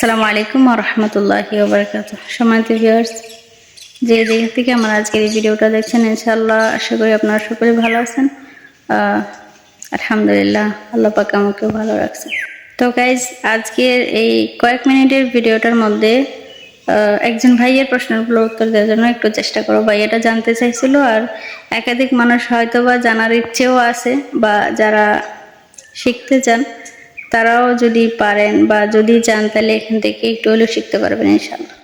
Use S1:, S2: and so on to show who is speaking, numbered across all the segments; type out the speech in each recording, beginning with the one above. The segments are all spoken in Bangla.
S1: আসসালামু আলাইকুম ওয়া রাহমাতুল্লাহি ওয়া বারাকাতুহু। সম্মানিত ভিউয়ার্স, যে যেখান থেকে আমার আজকের এই ভিডিওটা দেখছেন, ইনশাআল্লাহ আশা করি আপনারা সকলে ভালো আছেন। আলহামদুলিল্লাহ, আল্লাহ পাক আমাকে ভালো রাখছেন। তো গাইজ, আজকের এই কয়েক মিনিটের ভিডিওটার মধ্যে একজন ভাইয়ের প্রশ্নগুলোর উত্তর দেওয়ার জন্য একটু চেষ্টা করো। ভাইয়াটা জানতে চাইছিল, আর একাধিক মানুষ হয়তো বা জানার ইচ্ছেও আছে, বা যারা শিখতে চান তারাও যদি পারেন বা যদি চান তাহলে এখান থেকে একটু হলেও শিখতে পারবেন ইনশাআল্লাহ।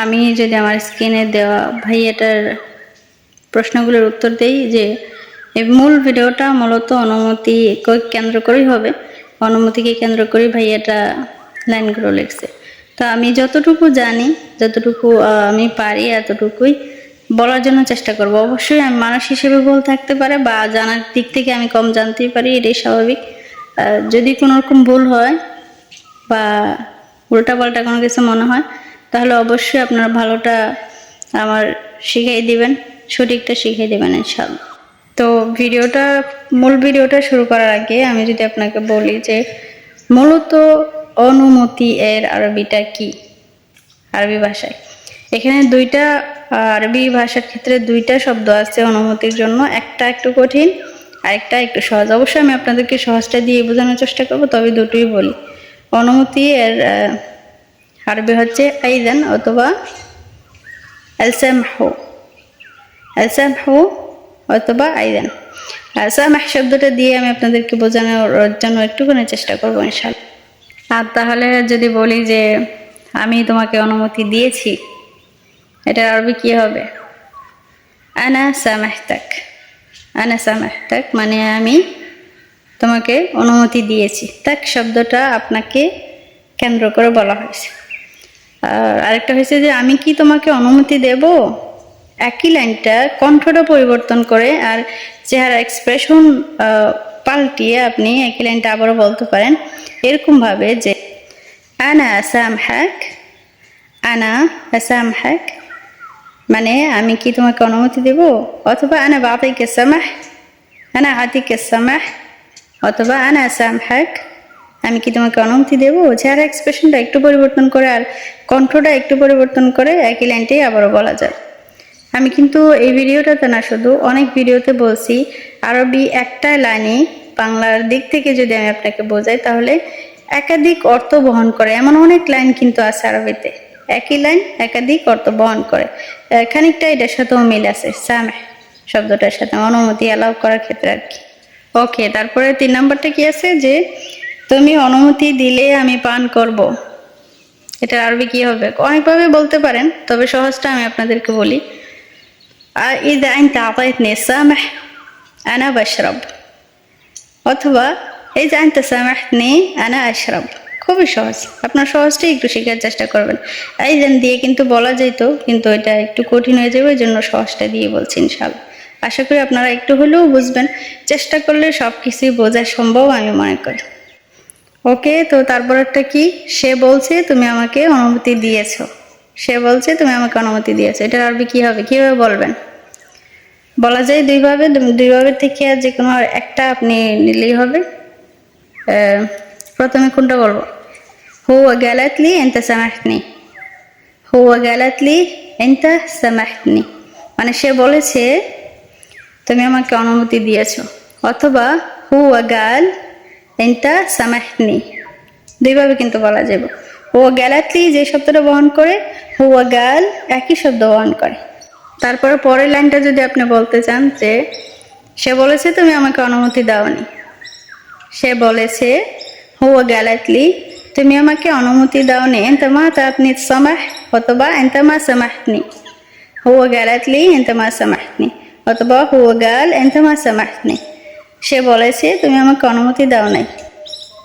S1: আমি যদি আমার স্ক্রিনে দেওয়া ভাইয়াটার প্রশ্নগুলোর উত্তর দেই, যে এই মূল ভিডিওটা মূলত অনুমতিকে কেন্দ্র করেই হবে। অনুমতিকে কেন্দ্র করে ভাইয়াটা লাইনগুলো লিখছে। তো আমি যতটুকু জানি, যতটুকু আমি পারি, এতটুকুই বলার জন্য চেষ্টা করব। অবশ্যই আমি মানুষ হিসেবে ভুল থাকতে পারে, বা জানার দিক থেকে আমি কম জানতেই পারি, এটাই স্বাভাবিক। যদি কোনো রকম ভুল হয় বা উল্টাপাল্টা কোনো কিছু মনে হয়, তাহলে অবশ্যই আপনারা ভালোটা আমার শিখিয়ে দিবেন, সঠিকটা শিখিয়ে দেবেন ইনশাআল্লাহ। তো মূল ভিডিওটা শুরু করার আগে আমি যদি আপনাকে বলি যে মূলত অনুমতি এর আরবিটা কি, আরবি ভাষায় এখানে দুইটা, আরবি ভাষার ক্ষেত্রে দুইটা শব্দ আছে অনুমতির জন্য। একটা একটু কঠিন, আরেকটা একটু সহজ। অবশ্যই আমি আপনাদেরকে সহজটা দিয়ে বোঝানোর চেষ্টা করব, তবে দুটোই বলি। অনুমতি এর আরবি হচ্ছে আইদান অথবা আলসামহু, আলসামহু অথবা আইদান। সামাহ শব্দটা দিয়ে আমি আপনাদেরকে বোঝানোর জন্য একটুখানি চেষ্টা করবো ইনশাআল্লাহ। আর তাহলে যদি বলি যে আমি তোমাকে অনুমতি দিয়েছি, এটার আরবি কি হবে? আনা সামাহতাক। আনা সামাহতাক মানে আমি তোমাকে অনুমতি দিয়েছি। তাক শব্দটা আপনাকে কেন্দ্র করে বলা হয়েছে। আর আরেকটা হয়েছে যে আমি কি তোমাকে অনুমতি দেব। একই লাইনটা কণ্ঠটা পরিবর্তন করে আর চেহারা এক্সপ্রেশন পাল্টিয়ে আপনি একই লাইনটা আবারও বলতে পারেন এরকমভাবে যে আনা আসামহাক, আনা আসামহাক মানে আমি কি তোমাকে অনুমতি দেব, অথবা আনা বাতিকে সামাহ, আনা আতিকে সামাহ, অথবা আনা আসামহাক আমি কি তোমাকে অনুমতি দেব। চেহারা এক্সপ্রেশনটা একটু পরিবর্তন করে আর কণ্ঠটা একটু পরিবর্তন করে একই লাইনটাই আবারও বলা যায়। আমি কিন্তু এই ভিডিওটাতে না, শুধু অনেক ভিডিওতে বলছি আরবি একটা লাইনে বাংলার দিক থেকে যদি আমি আপনাকে বোঝাই তাহলে একাধিক অর্থ বহন করে, এমন অনেক লাইন কিন্তু আছে আরবিতে। একই লাইন একাধিক অর্থ বহন করে। খানিকটা এটার সাথেও মিল আছে সামাহ শব্দটার সাথে, অনুমতি অ্যালাউ করার ক্ষেত্রে আর কি। ওকে, তারপরে 3 নম্বরটা কি আছে যে তুমি অনুমতি দিলে আমি পান করব। এটা আরবি কি হবে? অনেকভাবে বলতে পারেন, তবে সহজটা আমি আপনাদেরকে বলি। إذا أنت أعطيتني السامح أنا بشرب, অথবা إذا أنت سامحتني أنا أشرب। খুবই সহজ, আপনার সহজটাই একটু শেখার চেষ্টা করবেন। আইজান দিয়ে কিন্তু বলা যেত, কিন্তু এটা একটু কঠিন হয়ে যাবে, ওই জন্য সহজটা দিয়ে বলছি ইনশাআল্লাহ। আশা করি আপনারা একটু হলেও বুঝবেন, চেষ্টা করলে সব কিছুই বোঝা সম্ভব আমি মনে করি। ওকে, তো তারপরটা কি? সে বলছে তুমি আমাকে অনুমতি দিয়েছো। সে বলছে তুমি আমাকে অনুমতি দিয়েছো, এটার আরবি কি হবে, কিভাবে বলবেন? বলা যায় দুইভাবে থেকে যে কোনো একটা আপনি নিলেই হবে। প্রথমে কোনটা বলবো? হুয়া গালাতলি এনতা সামাহতনি, হুয়া গালাতলি এনতা সামাহতনি মানে সে বলেছে তুমি আমাকে অনুমতি দিয়েছো, অথবা হুয়া গাল এনতা সামাহতনি, দুইভাবে কিন্তু বলা যাবে। হুয়া গালাতলি যে শব্দটা বহন করে, হুয়া গাল একই শব্দ বহন করে। তারপরে পরের লাইনটা যদি আপনি বলতে চান যে সে বলেছে তুমি আমাকে অনুমতি দাওনি, সে বলেছে হুয়া গালাতলি তুমি আমাকে অনুমতি দাওনি এনতা মা তাতনি সামাহ, অথবা এনতা মা সামাহতনি। হুয়া গালাতলি এনতা মা সামাহতনি, অথবা হুয়া গাল এনতা মা সামাহতনি, সে বলেছে তুমি আমাকে অনুমতি দাও নাই।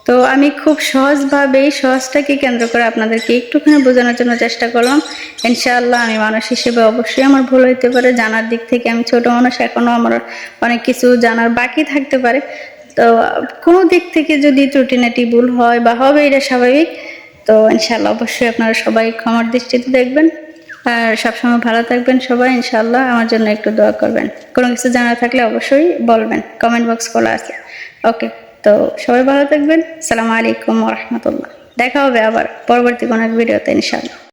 S1: তো আমি খুব সহজভাবেই সহজটাকে কেন্দ্র করে আপনাদেরকে একটুখানি বোঝানোর জন্য চেষ্টা করলাম। ইনশাআল্লাহ আমি মানুষ হিসেবে অবশ্যই আমার ভুল হইতে পারে, জানার দিক থেকে আমি ছোট মানুষ, এখনো আমার অনেক কিছু জানার বাকি থাকতে পারে। তো কোনো দিক থেকে যদি ত্রুটিনাটি ভুল হয় বা হবে, এটা স্বাভাবিক। তো ইনশাআল্লাহ অবশ্যই আপনারা সবাই ক্ষমার দৃষ্টিতে দেখবেন, আর সবসময় ভালো থাকবেন সবাই। ইনশাআল্লাহ আমার জন্য একটু দোয়া করবেন। কোনো কিছু জানার থাকলে অবশ্যই বলবেন, কমেন্ট বক্স খোলা আছে। ওকে, তো সবাই ভালো থাকবেন। আসসালামু আলাইকুম ওয়া রাহমাতুল্লাহ। দেখা হবে আবার পরবর্তী কোনো এক ভিডিওতে ইনশাআল্লাহ।